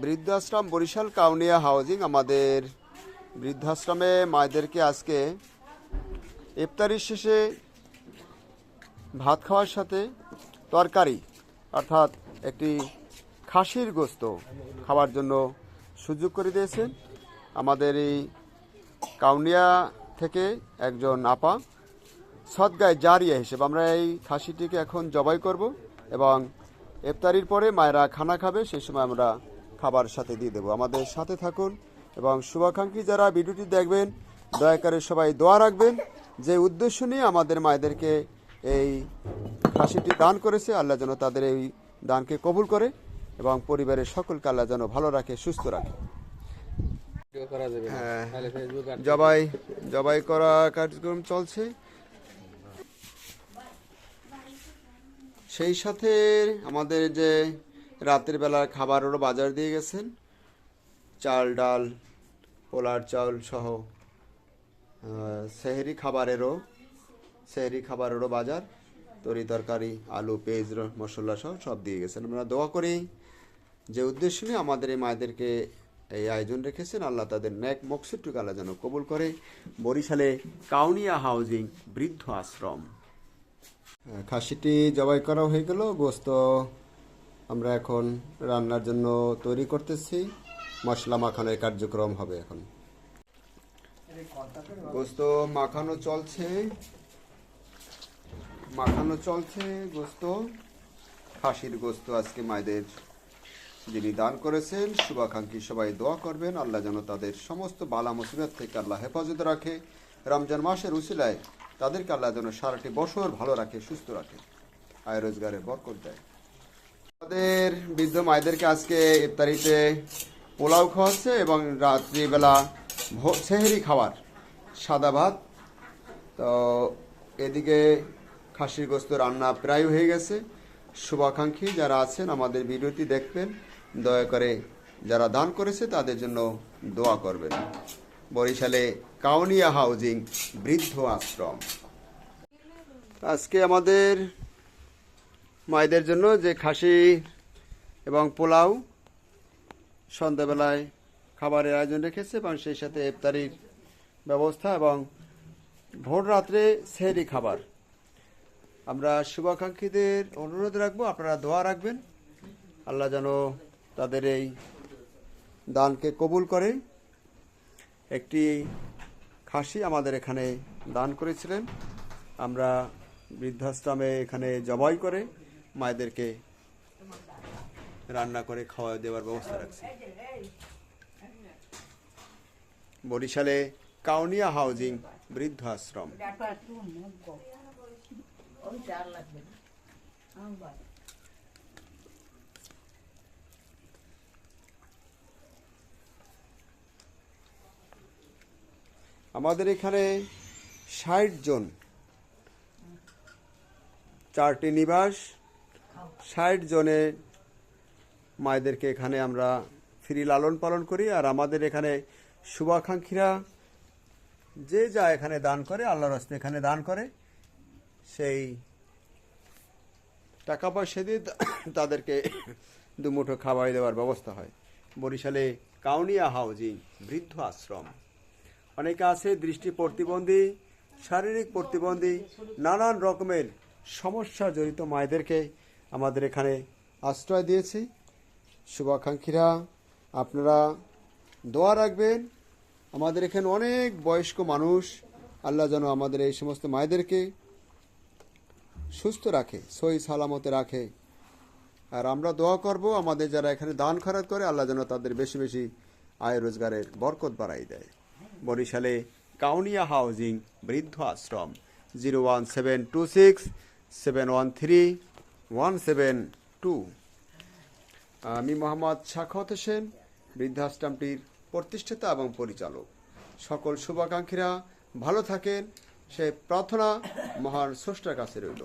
বৃদ্ধাশ্রম বরিশাল কাউনিয়া হাউজিং আমাদের বৃদ্ধাশ্রমে মায়েদেরকে আজকে ইফতারির শেষে ভাত খাওয়ার সাথে তরকারি অর্থাৎ একটি খাসির গোস্ত খাওয়ার জন্য সুযোগ করে দিয়েছেন আমাদের এই কাউনিয়া থেকে একজন আপা। সদগায়ে জারিয়া হিসেবে আমরা এই খাসিটিকে এখন জবাই করব এবং ইফতারির পরে মায়েরা খানা খাবে, সেই সময় আমরা খাবার সাথে দিয়ে দেবো। আমাদের সাথে থাকুন এবং শুভাকাঙ্ক্ষী যারা ভিডিওটি দেখবেন দয়া করে সবাই দোয়া রাখবেন, যে উদ্দেশ্য নিয়ে আমাদের মায়েদেরকে এই খাসিটি দান করেছে আল্লাহ যেন তাদের এই দানকে কবুল করে এবং পরিবারের সকলকে আল্লাহ যেন ভালো রাখে, সুস্থ রাখে। জবাই করা কার্যক্রম চলছে। সেই সাথে আমাদের যে রাতের বেলা খাবারেরও বাজার দিয়ে গেছেন, চাল ডাল পোলার চাউল সহ সেহরি খাবারেরও বাজার, তরি তরকারি আলু পেঁয়াজ মশলা সহ সব দিয়ে গেছেন। আমরা দোয়া করি যে উদ্দেশ্য নিয়ে আমাদের এই মায়েদেরকে এই আয়োজন রেখেছেন আল্লাহ তাদের নেক মকসুদটুকু আল্লাহ যেন কবুল করে। বরিশালে কাউনিয়া হাউজিং বৃদ্ধ আশ্রম। খাসিটি জবাই করা হয়ে গেল, গোস্ত আমরা এখন রান্নার জন্য তৈরি করতেছি, মশলা মাখানোর কার্যক্রম হবে। এখন গোস্ত মাখানো চলছে গোস্ত, খাসির গোস্ত আজকে মায়েদের যিনি দান করেছেন শুভাকাঙ্ক্ষী সবাই দোয়া করবেন আল্লাহ যেন তাদের সমস্ত বালা মুসিবত থেকে আল্লাহ হেফাজত রাখে। রমজান মাসের উসিলায় তাদেরকে আল্লাহ যেন সারাটি বছর ভালো রাখে, সুস্থ রাখে, আয় রোজগারে বরকত দেয়। আমাদের বৃদ্ধ মায়েদেরকে আজকে ইফতারিতে পোলাও খাওয়াচ্ছে এবং রাত্রিবেলা সেহরি খাবার সাদা ভাত। তো এদিকে খাসির গোস্ত রান্না প্রায় হয়ে গেছে। শুভাকাঙ্ক্ষী যারা আছেন আমাদের ভিডিওটি দেখবেন, দয়া করে যারা দান করেছে তাদের জন্য দোয়া করবেন। বরিশালে কাউনিয়া হাউজিং বৃদ্ধ আশ্রম। আজকে আমাদের মায়েদের জন্য যে খাসি এবং পোলাও সন্ধ্যাবেলায় খাবারের আয়োজন রেখেছে এবং সেই সাথে ইফতারির ব্যবস্থা এবং ভোর রাত্রে সেহরি খাবার। আমরা শুভাকাঙ্ক্ষীদের অনুরোধ রাখবো আপনারা দোয়া রাখবেন আল্লাহ যেন তাদের এই দানকে কবুল করে। একটি খাসি আমাদের এখানে দান করেছিলেন, আমরা বৃদ্ধাশ্রমে এখানে জবাই করে মায়েদেরকে রান্না করে খাওয়া দেওয়ার ব্যবস্থা রাখছি। বরিশালে কাউনিয়া হাউজিং বৃদ্ধ আশ্রম। আমাদের এখানে ৬০ জন, 4টি নিবাস, ৬০ জনের মায়েদেরকে এখানে আমরা ফ্রি লালন পালন করি। আর আমাদের এখানে শুভাকাঙ্ক্ষীরা যে যা এখানে দান করে আল্লাহর রাস্তায় এখানে দান করে, সেই টাকা পয়সা দিয়ে তাদেরকে দুমুঠো খাবার দেওয়ার ব্যবস্থা হয়। বরিশালে কাউনিয়া হাউজিং বৃদ্ধ আশ্রম। অনেকে আছে দৃষ্টি প্রতিবন্ধী, শারীরিক প্রতিবন্ধী, নানান রকমের সমস্যা জড়িত মায়েদেরকে আমাদের এখানে আশ্রয় দিয়েছি। শুভাকাঙ্ক্ষীরা আপনারা দোয়া রাখবেন, আমাদের এখানে অনেক বয়স্ক মানুষ, আল্লাহ যেন আমাদের এই সমস্ত মায়েদেরকে সুস্থ রাখে, সহি সালামতে রাখে। আর আমরা দোয়া করব আমাদের যারা এখানে দান খয়রাত করে আল্লাহ যেন তাদের বেশি বেশি আয় রোজগারের বরকত বাড়াই দেয়। বরিশালে কাউনিয়া হাউজিং বৃদ্ধ আশ্রম। 01726713172। আমি মোহাম্মদ সাখাওয়াত হোসেন, বৃদ্ধাশ্রমটির প্রতিষ্ঠাতা এবং পরিচালক। সকল শুভাকাঙ্ক্ষীরা ভালো থাকেন সে প্রার্থনা মহান স্রষ্টার কাছে রইল।